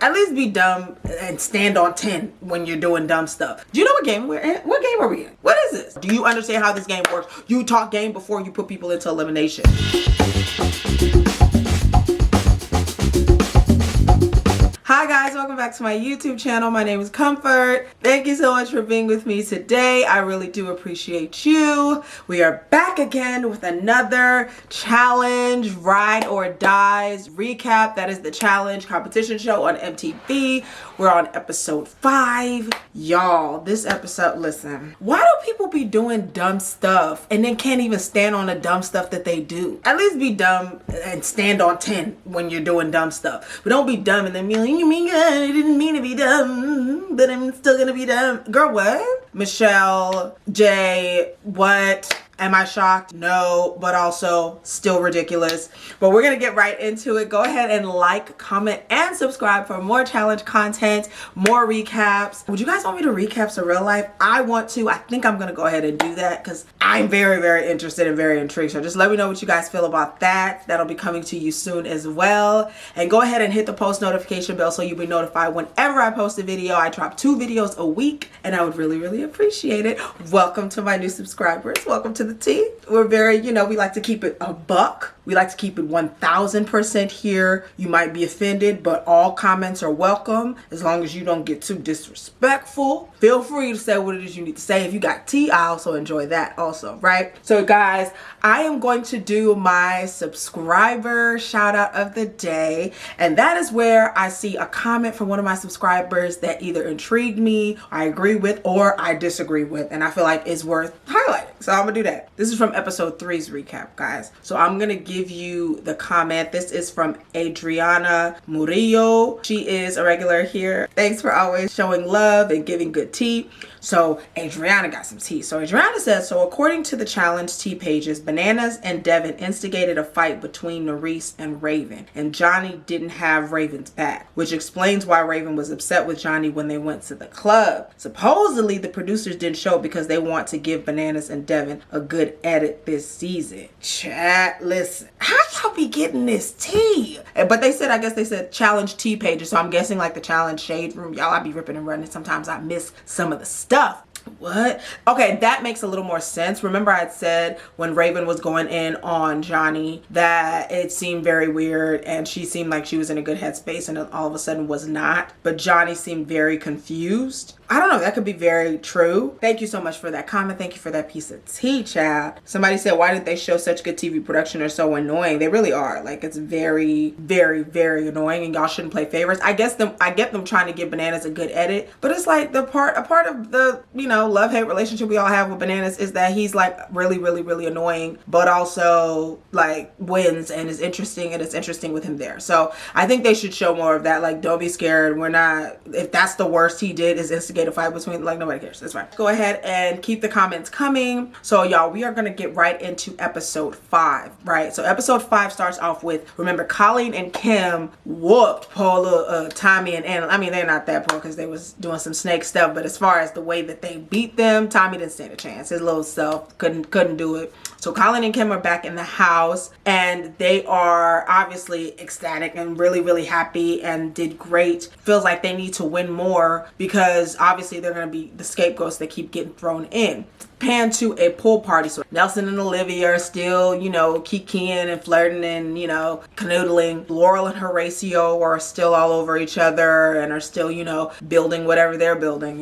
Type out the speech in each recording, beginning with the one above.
At least be dumb and stand on 10 when you're doing dumb stuff. Do you know what game we're in? What game are we in? What is this? Do you understand how this game works? You talk game before you put people into elimination. Hi guys, welcome back to my YouTube channel. My name is Comfort. Thank you so much for being with me today. I really do appreciate you. We are back again with another challenge, Ride or Dies recap. That is the challenge competition show on MTV. We're on episode 5. Y'all, this episode, listen, why do people be doing dumb stuff and then can't even stand on the dumb stuff that they do? At least be dumb and stand on 10 when you're doing dumb stuff. But don't be dumb and then be like, you mean I didn't mean to be dumb, but I'm still gonna be dumb. Girl, what? Michelle, Jay, what? Am I shocked? No, but also still ridiculous. But we're gonna get right into it. Go ahead and like, comment, and subscribe for more challenge content, more recaps. Would you guys want me to recap some real life? I want to. I think I'm gonna go ahead and do that because I'm very, very interested and very intrigued. So just let me know what you guys feel about that. That'll be coming to you soon as well. And go ahead and hit the post notification bell so you'll be notified whenever I post a video. I drop 2 videos a week and I would really, really appreciate it. Welcome to my new subscribers. Welcome to the tea. We're very, we like to keep it a buck. We like to keep it 1000% here. You might be offended, but all comments are welcome as long as you don't get too disrespectful. Feel free to say what it is you need to say. If you got tea, I also enjoy that also, right? So guys, I am going to do my subscriber shout out of the day. And that is where I see a comment from one of my subscribers that either intrigued me, I agree with, or I disagree with. And I feel like it's worth highlighting. So I'm gonna do that. This is from episode 3's recap, guys. So I'm gonna give you the comment. This is from Adriana Murillo. She is a regular here. Thanks for always showing love and giving good tea. So Adriana got some tea. So Adriana says, so according to the challenge tea pages, Bananas and Devin instigated a fight between Nurys and Raven, and Johnny didn't have Raven's back, which explains why Raven was upset with Johnny when they went to the club. Supposedly the producers didn't show because they want to give Bananas and Devin a good edit this season. Chat, listen, how y'all be getting this tea? But they said, I guess they said challenge tea pages, so I'm guessing like the challenge shade room. Y'all, I be ripping and running. Sometimes I miss some of the stuff. What? Okay, that makes a little more sense. Remember I had said when Raven was going in on Johnny that it seemed very weird and she seemed like she was in a good headspace and all of a sudden was not. But Johnny seemed very confused. I don't know, that could be very true. Thank you so much for that comment. Thank you for that piece of tea, child. Somebody said, why didn't they show such good TV production? They're so annoying. They really are. Like, it's very, very, very annoying and y'all shouldn't play favorites. I get them trying to give Bananas a good edit, but it's like a part of the, love-hate relationship we all have with Bananas is that he's like really, really, really annoying, but also like wins and is interesting, and it's interesting with him there. So I think they should show more of that. Like, don't be scared. We're not, if that's the worst he did is instigate a fight between, like, nobody cares. That's fine. Go ahead and keep the comments coming. So y'all, we are gonna get right into episode 5, right? So episode 5 starts off with, remember, Colleen and Kim whooped Paula, Tommy, and Anna. I mean, they're not that poor because they was doing some snake stuff, but as far as the way that they beat them, Tommy didn't stand a chance. His little self couldn't do it. So Colleen and Kim are back in the house and they are obviously ecstatic and really, really happy and did great. Feels like they need to win more because obviously they're going to be the scapegoats that keep getting thrown in. Pan to a pool party. So Nelson and Olivia are still, kikiing and flirting and, canoodling. Laurel and Horatio are still all over each other and are still, building whatever they're building,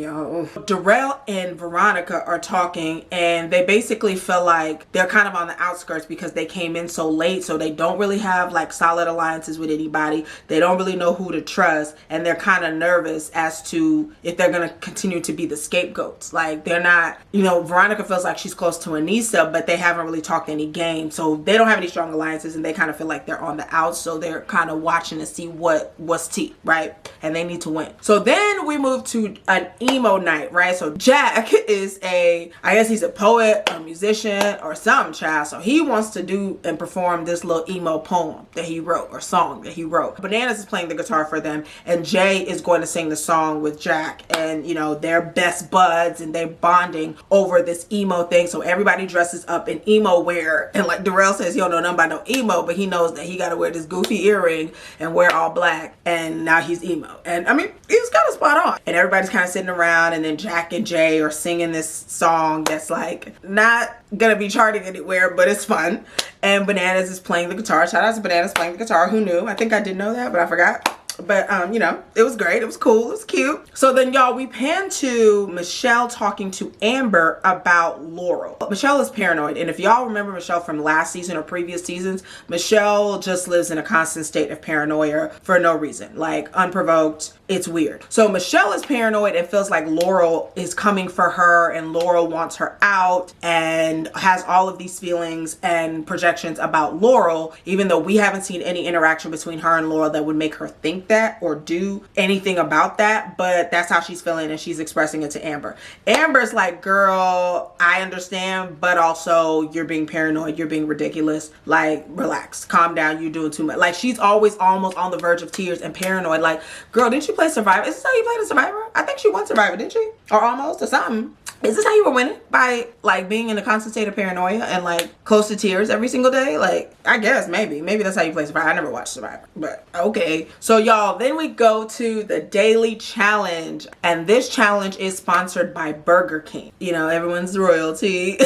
Darrell and Veronica are talking and they basically feel like they're kind of on the outskirts because they came in so late, so they don't really have like solid alliances with anybody. They don't really know who to trust and they're kind of nervous as to if they're going to continue to be the scapegoats. Like, they're not, Veronica feels like she's close to Anissa, but they haven't really talked any game, so they don't have any strong alliances and they kind of feel like they're on the outs, so they're kind of watching to see what's tea, right? And they need to win. So then we move to an emo night, right? So Jack is I guess he's a poet, a musician, or some child, so he wants to do and perform this little emo poem that he wrote, or song that he wrote. Bananas is playing the guitar for them and Jay is going to sing the song with Jack, and they're best buds and they're bonding over this this emo thing. So everybody dresses up in emo wear. And like Darrell says, he don't know nothing about no emo, but he knows that he got to wear this goofy earring and wear all black. And now he's emo. And I mean, he was kind of spot on. And everybody's kind of sitting around, and then Jack and Jay are singing this song that's like not gonna be charting anywhere, but it's fun. And Bananas is playing the guitar. Shout out to Bananas playing the guitar. Who knew? I think I did know that, but I forgot. But you know, it was great. It was cool. It was cute. So then y'all, we pan to Michelle talking to Amber about Laurel. Michelle is paranoid, and if y'all remember Michelle from last season or previous seasons, Michelle just lives in a constant state of paranoia for no reason, like unprovoked. It's weird. So Michelle is paranoid and feels like Laurel is coming for her, and Laurel wants her out, and has all of these feelings and projections about Laurel, even though we haven't seen any interaction between her and Laurel that would make her think that or do anything about that. But that's how she's feeling, and she's expressing it to Amber. Amber's like, girl, I understand, but also you're being paranoid, you're being ridiculous, like relax, calm down, you're doing too much. Like she's always almost on the verge of tears and paranoid, like, girl, didn't you play Survivor? Is this how you played a Survivor? I think she won Survivor, didn't she? Or almost, or something. Is this how you were winning? By like being in a constant state of paranoia and like close to tears every single day? Like, I guess maybe that's how you play Survivor. I never watched Survivor, but okay. So y'all, then we go to the daily challenge, and this challenge is sponsored by Burger King. You know, everyone's royalty.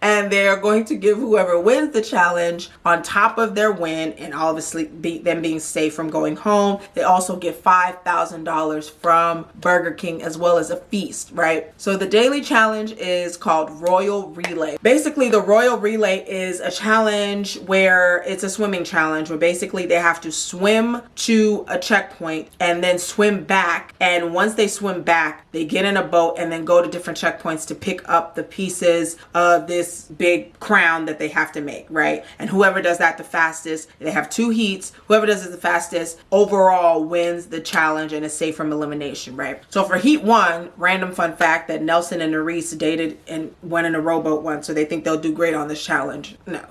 And they're going to give whoever wins the challenge, on top of their win and obviously them being safe from going home, they also get $5,000 from Burger King, as well as a feast, right? So the daily challenge is called Royal Relay. Basically, the Royal Relay is a challenge where it's a swimming challenge where basically they have to swim to a checkpoint and then swim back. And once they swim back, they get in a boat and then go to different checkpoints to pick up the pieces of this big crown that they have to make, right? And whoever does that the fastest, they have 2 heats. Whoever does it the fastest overall wins the challenge and is safe from elimination, right? So for heat 1, random fun fact that Nelson and Nerese dated and went in a rowboat once, so they think they'll do great on this challenge. No.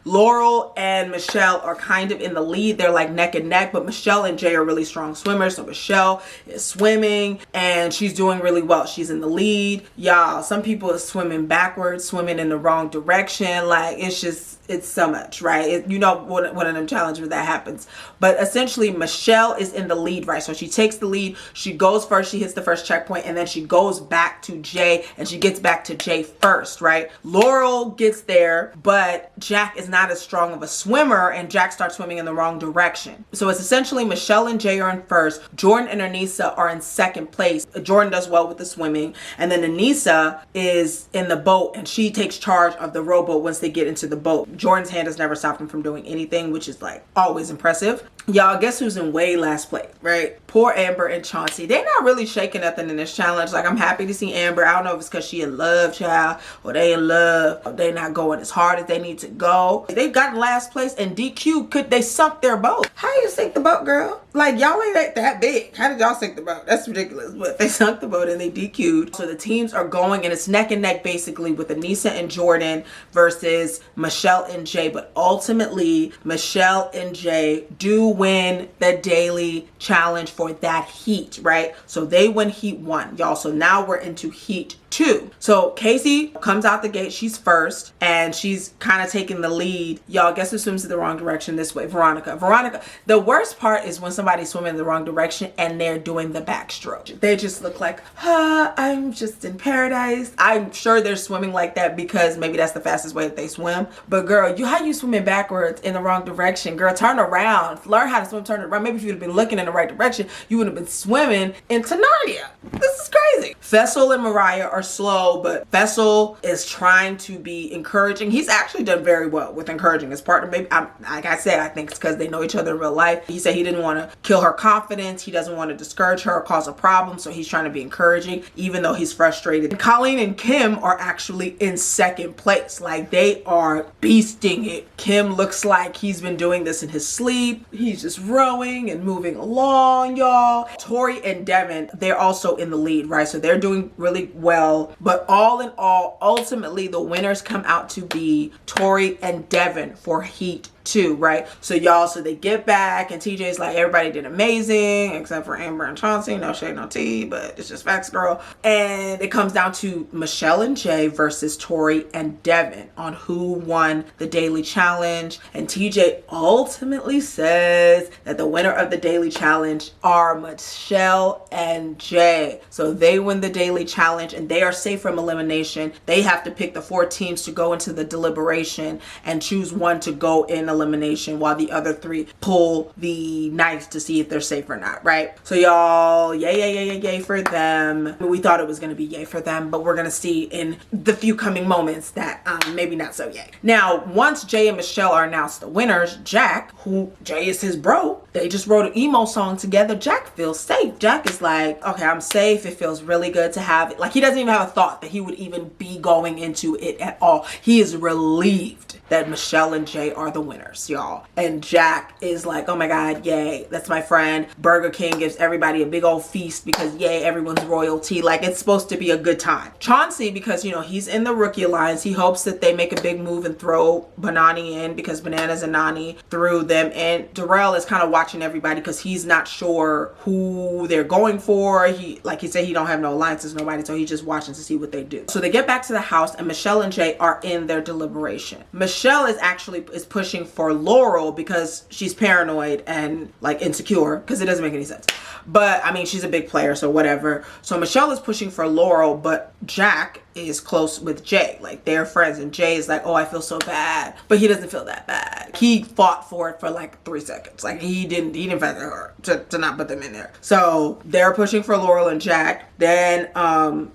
Laurel and Michelle are kind of in the lead. They're like neck and neck, but Michelle and Jay are really strong swimmers. So Michelle is swimming and she's doing really well. She's in the lead. Y'all, some people are swimming backwards, swimming in the wrong direction. Like, it's so much, right? You know, one of them challenges where that happens. But essentially, Michelle is in the lead, right? So she takes the lead. She goes first. She hits the first checkpoint, and then she goes back to Jay, and she gets back to Jay first, right? Laurel gets there, but Jack is not as strong of a swimmer, and Jack starts swimming in the wrong direction. So it's essentially Michelle and Jay are in first. Jordan and Anissa are in second place. Jordan does well with the swimming, and then Anissa is in the boat, and she takes charge of the rowboat once they get into the boat. Jordan's hand has never stopped him from doing anything, which is like always impressive. Y'all, guess who's in way last place, right? Poor Amber and Chauncey. They're not really shaking nothing in this challenge. Like, I'm happy to see Amber. I don't know if it's because she in love, child, or they in love, or they not going as hard as they need to go. They got in last place, and DQ, they sunk their boat. How you sink the boat, girl? Like, y'all ain't that big. How did y'all sink the boat? That's ridiculous. But they sunk the boat and they DQ'd. So the teams are going, and it's neck and neck basically with Anissa and Jordan versus Michelle and Jay. But ultimately, Michelle and Jay do win the daily challenge for that heat, right? So they win heat 1, y'all. So now we're into heat 2. So Casey comes out the gate. She's first, and she's kind of taking the lead. Y'all, guess who swims in the wrong direction this way? Veronica. The worst part is when somebody's swimming in the wrong direction and they're doing the backstroke. They just look like, I'm just in paradise. I'm sure they're swimming like that because maybe that's the fastest way that they swim. But girl, how you swimming backwards in the wrong direction? Girl, turn around. Learn how to swim, turn around. Maybe if you'd have been looking in the right direction, you would have been swimming into Narnia. This is crazy. Fessel and Mariah are slow, but Fessel is trying to be encouraging. He's actually done very well with encouraging his partner. Maybe, like I said, I think it's because they know each other in real life. He said he didn't want to kill her confidence. He doesn't want to discourage her or cause a problem, so he's trying to be encouraging, even though he's frustrated. And Colleen and Kim are actually in second place. Like, they are beasting it. Kim looks like he's been doing this in his sleep. He's just rowing and moving along, y'all. Tori and Devin, they're also in the lead, right? So they're doing really well. But all in all, ultimately, the winners come out to be Tori and Devin for heat too, right? So y'all, so they get back and TJ's like, everybody did amazing except for Amber and Chauncey. No shade, no tea, but it's just facts, girl. And it comes down to Michelle and Jay versus Tori and Devin on who won the daily challenge. And TJ ultimately says that the winner of the daily challenge are Michelle and Jay. So they win the daily challenge and they are safe from elimination. They have to pick the 4 teams to go into the deliberation and choose one to go in elimination while the other 3 pull the knife to see if they're safe or not, right? So y'all, yay for them. We thought it was going to be yay for them, but we're going to see in the few coming moments that maybe not so yay. Now, once Jay and Michelle are announced the winners, Jack, who Jay is his bro, they just wrote an emo song together. Jack feels safe. Jack is like, okay, I'm safe. It feels really good to have it. Like, he doesn't even have a thought that he would even be going into it at all. He is relieved that Michelle and Jay are the winners, y'all. And Jack is like, oh my God, yay, that's my friend. Burger King gives everybody a big old feast because yay, everyone's royalty. Like, it's supposed to be a good time. Chauncey, because, you know, he's in the Rookie Alliance, he hopes that they make a big move and throw Banani in because Bananas and Nany threw them. And Darrell is kind of watching everybody because he's not sure who they're going for. He, like he said, he don't have no alliances, nobody, so he's just watching to see what they do. So they get back to the house and Michelle and Jay are in their deliberation. Michelle is pushing for Laurel because she's paranoid and like insecure, because it doesn't make any sense. But I mean, she's a big player, so whatever. So Michelle is pushing for Laurel, but Jack is close with Jay. Like, they're friends, and Jay is like, oh, I feel so bad. But he doesn't feel that bad. He fought for it for like 3 seconds. Like, he didn't fight her to not put them in there. So they're pushing for Laurel and Jack. Then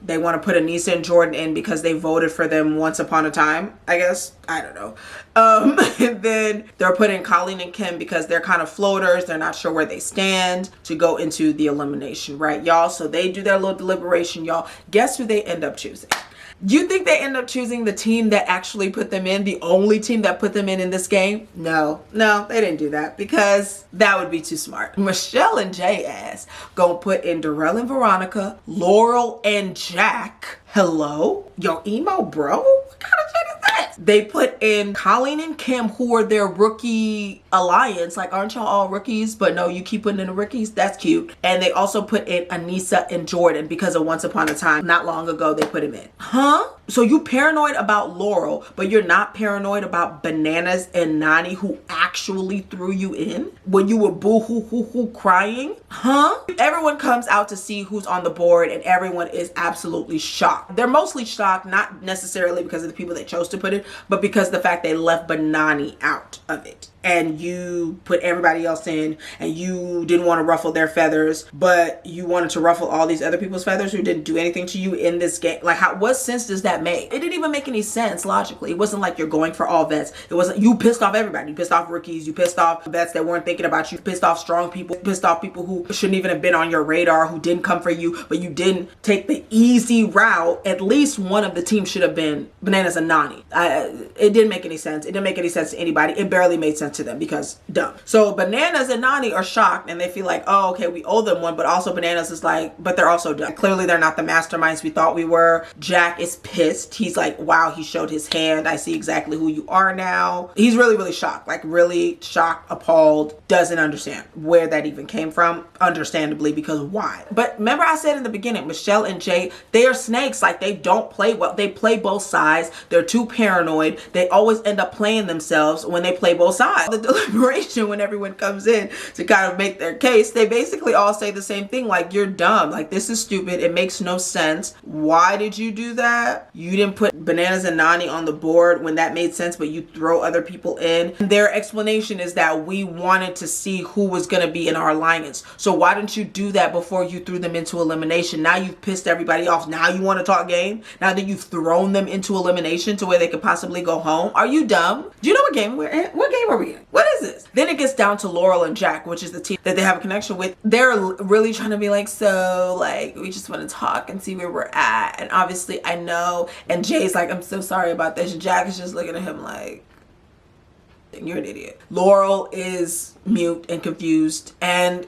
they want to put Aneesa and Jordan in because they voted for them once upon a time, I guess. I don't know. And then they're putting Colleen and Kim because they're kind of floaters. They're not sure where they stand to go into the elimination, right, y'all? So they do their little deliberation, y'all. Guess who they end up choosing? You think they end up choosing the team that actually put them in, the only team that put them in this game? No, they didn't do that because that would be too smart. Michelle and Jay ass gonna put in Darrell and Veronica, Laurel and Jack. Hello? Yo, emo bro? What kind of shit is that? They put in Colleen and Kim, who are their rookie alliance. Like, aren't y'all all rookies? But no, you keep putting in the rookies. That's cute. And they also put in Aneesa and Jordan because of Once Upon a Time. Not long ago, they put him in. Huh? So you paranoid about Laurel, but you're not paranoid about Bananas and Nany, who actually threw you in when you were boo-hoo-hoo-hoo crying? Huh? Everyone comes out to see who's on the board, and everyone is absolutely shocked. They're mostly shocked, not necessarily because of the people they chose to put it, but because of the fact they left Banani out of it. And you put everybody else in, and you didn't want to ruffle their feathers, but you wanted to ruffle all these other people's feathers who didn't do anything to you in this game. Like, what sense does that make? It didn't even make any sense logically. It wasn't like you're going for all vets. It wasn't, you pissed off everybody. You pissed off rookies, you pissed off vets that weren't thinking about you, pissed off strong people, pissed off people who shouldn't even have been on your radar, who didn't come for you, but you didn't take the easy route. At least one of the teams should have been Bananas and Nany. It didn't make any sense. It didn't make any sense to anybody. It barely made sense to them because dumb. So Bananas and Nany are shocked, and they feel like, oh, okay, we owe them one, but also Bananas is like, but they're also dumb. Clearly they're not the masterminds we thought we were. Jack is pissed. He's like, wow, he showed his hand. I see exactly who you are now. He's really, really shocked, like really shocked, appalled, doesn't understand where that even came from, understandably, because why? But remember I said in the beginning, Michelle and Jay, they are snakes. Like, they don't play well. They play both sides. They're too paranoid. They always end up playing themselves when they play both sides. The deliberation, when everyone comes in to kind of make their case, they basically all say the same thing, like, you're dumb, like, this is stupid, it makes no sense. Why did you do that? You didn't put Bananas and Nany on the board when that made sense, but you throw other people in. And their explanation is that we wanted to see who was going to be in our alliance. So why didn't you do that before you threw them into elimination? Now you've pissed everybody off. Now you want to talk game? Now that you've thrown them into elimination to where they could possibly go home? Are you dumb? Do you know what game we're in? What game are we in? What is this? Then it gets down to Laurel and Jack, which is the team that they have a connection with. They're really trying to be like, so like, we just want to talk and see where we're at. And obviously I know. And Jay's like, I'm so sorry about this. And Jack is just looking at him like, you're an idiot. Laurel is mute and confused, and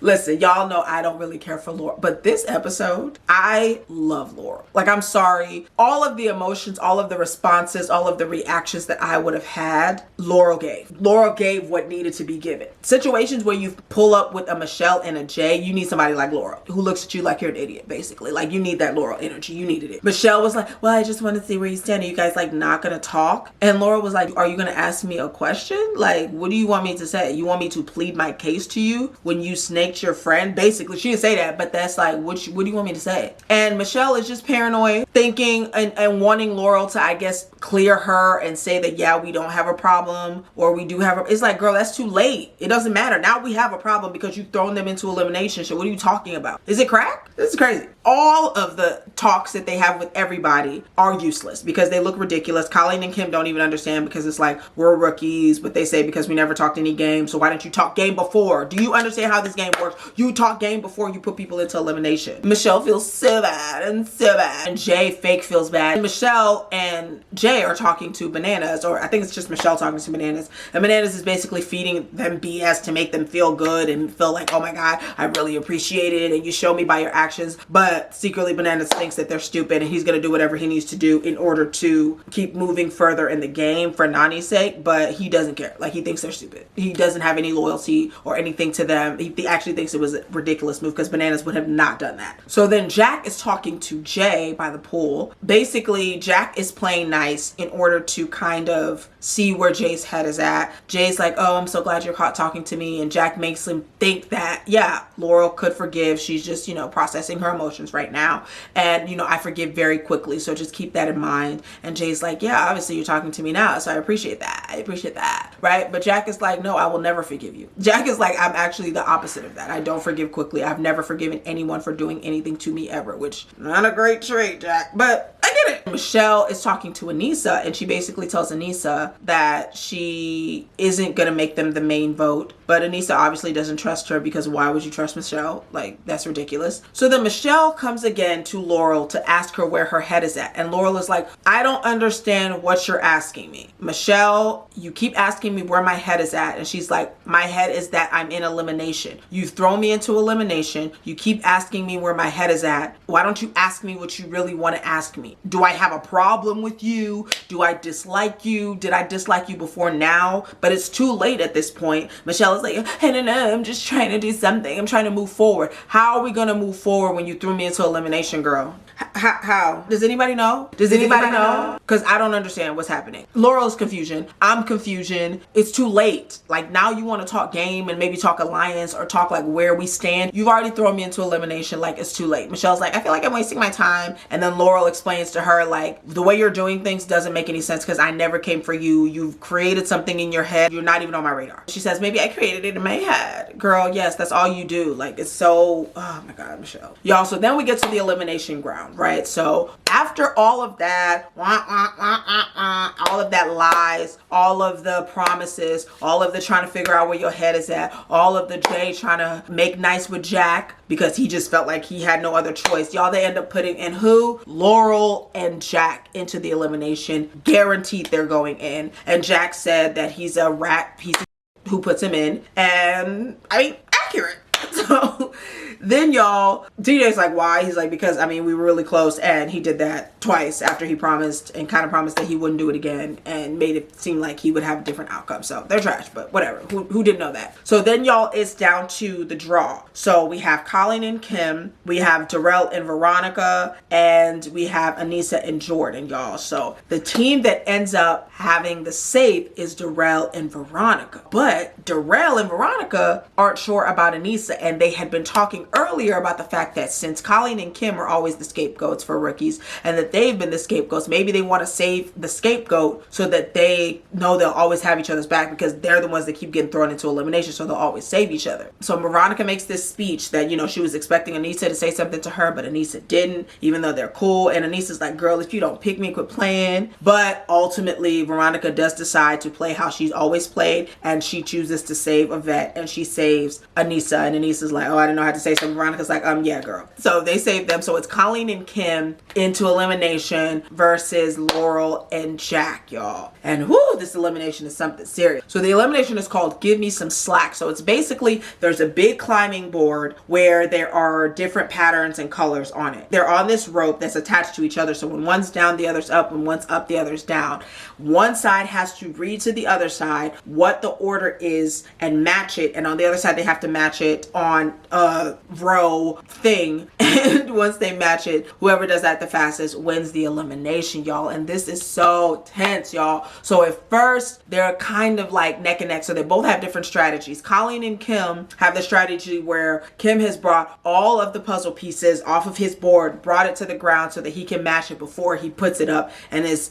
Listen, y'all know I don't really care for Laurel, but this episode, I love Laurel. Like, I'm sorry. All of the emotions, all of the responses, all of the reactions that I would have had, Laurel gave. Laurel gave what needed to be given. Situations where you pull up with a Michelle and a Jay, you need somebody like Laurel who looks at you like you're an idiot, basically. Like, you need that Laurel energy. You needed it. Michelle was like, well, I just want to see where you stand. Are you guys like not gonna talk? And Laurel was like, are you gonna ask me a question? Like, what do you want me to say? You want me to plead my case to you when you snaked your friend? Basically, she didn't say that, but that's like, what do you want me to say? And Michelle is just paranoid, thinking and wanting Laurel to, I guess, clear her and say that, yeah, we don't have a problem, or we do have a, it's like, girl, that's too late. It doesn't matter. Now we have a problem because you've thrown them into elimination. So what are you talking about? Is it crack? This is crazy. All of the talks that they have with everybody are useless because they look ridiculous. Colleen and Kim don't even understand because it's like, we're rookies, but they say because we never talked any game. So why don't you talk game before? Do you understand how this game works? You talk game before you put people into elimination. Michelle feels so bad and so bad. And Jay fake feels bad. Michelle and Jay are talking to Bananas, or I think it's just Michelle talking to Bananas. And Bananas is basically feeding them BS to make them feel good and feel like, oh my God, I really appreciate it. And you show me by your actions. But secretly Bananas thinks that they're stupid and he's going to do whatever he needs to do in order to keep moving further in the game for Nany's sake. But he doesn't care. Like, he thinks they're stupid. He doesn't have any loyalty or anything to them. He actually thinks it was a ridiculous move because Bananas would have not done that. So then Jack is talking to Jay by the pool. Basically, Jack is playing nice in order to kind of see where Jay's head is at. Jay's like, oh, I'm so glad you're caught talking to me. And Jack makes him think that, yeah, Laurel could forgive. She's just, you know, processing her emotions right now. And, you know, I forgive very quickly. So just keep that in mind. And Jay's like, yeah, obviously you're talking to me now. So I appreciate that. I appreciate that. Right. But Jack is like, no, I will never forgive you. Jack is like, I'm actually the opposite of that. I don't forgive quickly. I've never forgiven anyone for doing anything to me ever, which not a great trait, Jack, but I get it. Michelle is talking to Aneesa and she basically tells Aneesa that she isn't going to make them the main vote. But Aneesa obviously doesn't trust her because why would you trust Michelle? Like, that's ridiculous. So then Michelle comes again to Laurel to ask her where her head is at. And Laurel is like, I don't understand what you're asking me. Michelle, you keep asking me where my head is at. And she's like, my head is that I'm in elimination. You've thrown me into elimination. You keep asking me where my head is at. Why don't you ask me what you really want to ask me? Do I have a problem with you? Do I dislike you? Did I dislike you before now? But it's too late at this point. Michelle is like, I don't know, I'm just trying to do something. I'm trying to move forward. How are we going to move forward when you threw me into elimination, girl? How? Does anybody know? Does anybody know? Because I don't understand what's happening. Laurel's confusion. I'm confusion. It's too late. Like, now you want to talk game and maybe talk alliance or talk like where we stand. You've already thrown me into elimination. Like, it's too late. Michelle's like, I feel like I'm wasting my time. And then Laurel explains to her, like, the way you're doing things doesn't make any sense because I never came for you. You've created something in your head. You're not even on my radar. She says, maybe I created it in my head. Girl, yes, that's all you do. Like, it's so, oh my God, Michelle. Y'all, so then we get to the elimination ground, right? So after all of that, all of that lies, all of the promises, all of the trying to figure out where your head is at, all of the Jay trying to make nice with Jack because he just felt like he had no other choice. Y'all, they end up putting in who? Laurel and Jack into the elimination. Guaranteed they're going in. And Jack said that he's a rat piece of who puts him in. And I mean, accurate. So then y'all, DJ's like, why? He's like, because I mean, we were really close and he did that twice after he promised and kind of promised that he wouldn't do it again and made it seem like he would have a different outcome. So they're trash, but whatever. Who didn't know that? So then y'all, it's down to the draw. So we have Colleen and Kim, we have Darrell and Veronica, and we have Aneesa and Jordan, y'all. So the team that ends up having the safe is Darrell and Veronica. But Darrell and Veronica aren't sure about Aneesa, and they had been talking earlier about the fact that since Colleen and Kim are always the scapegoats for rookies and that they've been the scapegoats, maybe they want to save the scapegoat so that they know they'll always have each other's back because they're the ones that keep getting thrown into elimination, so they'll always save each other. So Veronica makes this speech that, you know, she was expecting Aneesa to say something to her, but Aneesa didn't, even though they're cool. And Aneesa's like, girl, if you don't pick me, quit playing. But ultimately, Veronica does decide to play how she's always played, and she chooses to save Yvette, and she saves Aneesa. And Aneesa's like, oh, I didn't know how to say something them. Veronica's like, yeah, girl. So they saved them. So it's Colleen and Kim into elimination versus Laurel and Jack, y'all. And whoo, this elimination is something serious. So the elimination is called Give Me Some Slack. So it's basically, there's a big climbing board where there are different patterns and colors on it. They're on this rope that's attached to each other. So when one's down, the other's up. When one's up, the other's down. One side has to read to the other side what the order is and match it. And on the other side, they have to match it on a row thing. And once they match it, whoever does that the fastest wins the elimination, y'all. And this is so tense, y'all. So at first, they're kind of like neck and neck. So they both have different strategies. Colleen and Kim have the strategy where Kim has brought all of the puzzle pieces off of his board, brought it to the ground so that he can match it before he puts it up and is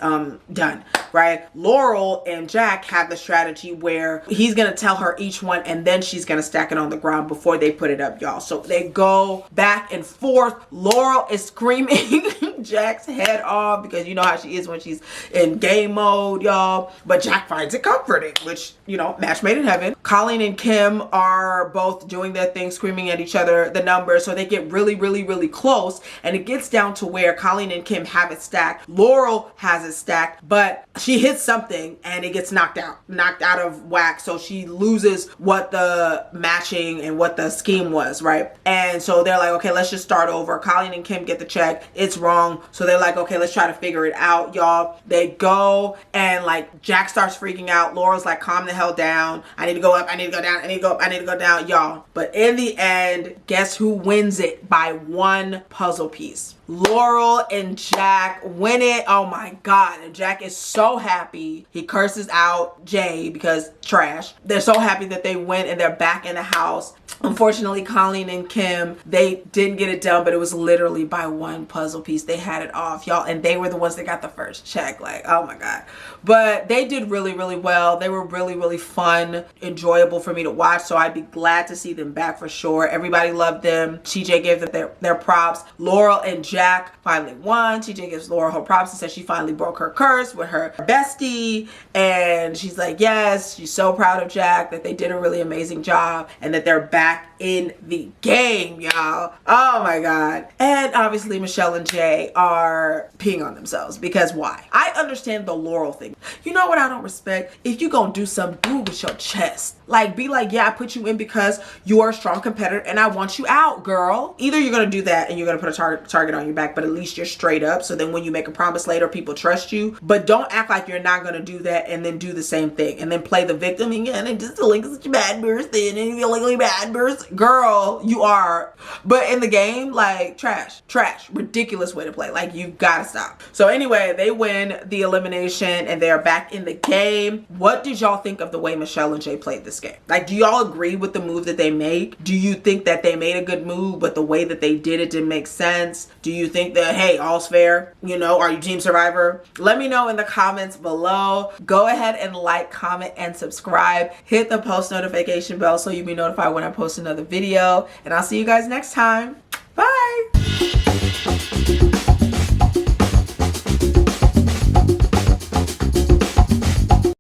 done, right? Laurel and Jack have the strategy where he's gonna tell her each one and then she's gonna stack it on the ground before they put it up, y'all. So they go back and forth. Laurel is screaming Jack's head off because you know how she is when she's in game mode, y'all. But Jack finds it comforting, which, you know, match made in heaven. Colleen and Kim are both doing their thing, screaming at each other the numbers. So they get really, really, really close. And it gets down to where Colleen and Kim have it stacked. Laurel has it stacked, but she hits something and it gets knocked out of whack. So she loses what the matching and what the scheme was, right? And so they're like, okay, let's just start over. Colleen and Kim get the check. It's wrong. So they're like, okay, let's try to figure it out, y'all. They go and like Jack starts freaking out. Laurel's like, calm the hell down. I need to go up. I need to go down. I need to go up. I need to go down, y'all. But in the end, guess who wins it by one puzzle piece? Laurel and Jack win it. Oh my God. And Jack is so happy. He curses out Jay because trash. They're so happy that they win and they're back in the house. Unfortunately, Colleen and Kim, they didn't get it done, but it was literally by one puzzle piece. They had it off, y'all, and they were the ones that got the first check. Like, oh my God. But they did really, really well. They were really, really fun, enjoyable for me to watch. So I'd be glad to see them back for sure. Everybody loved them. TJ gave them their props. Laurel and Jack finally won. TJ gives Laurel her props and says she finally broke her curse with her bestie. And she's like, yes, she's so proud of Jack, that they did a really amazing job and that they're back in the game, y'all. Oh my God. And obviously Michelle and Jay are peeing on themselves because why? I understand the Laurel thing. You know what I don't respect? If you gonna do something, do it with your chest. Like, be like, yeah, I put you in because you are a strong competitor and I want you out, girl. Either you're gonna do that and you're gonna put a target on your back, but at least you're straight up. So then when you make a promise later, people trust you. But don't act like you're not gonna do that and then do the same thing and then play the victim again and just like such a bad person and you feel like a bad person. Girl, you are. But in the game, like trash, ridiculous way to play. Like, you gotta stop. So anyway, they win the elimination and they're back in the game. What did y'all think of the way Michelle and Jay played this game? Like, do y'all agree with the move that they make? Do you think that they made a good move, but the way that they did it didn't make sense? Do you think that, hey, all's fair? You know, are you Team Survivor? Let me know in the comments below. Go ahead and like, comment, and subscribe. Hit the post notification bell so you'll be notified when I post another video. And I'll see you guys next time.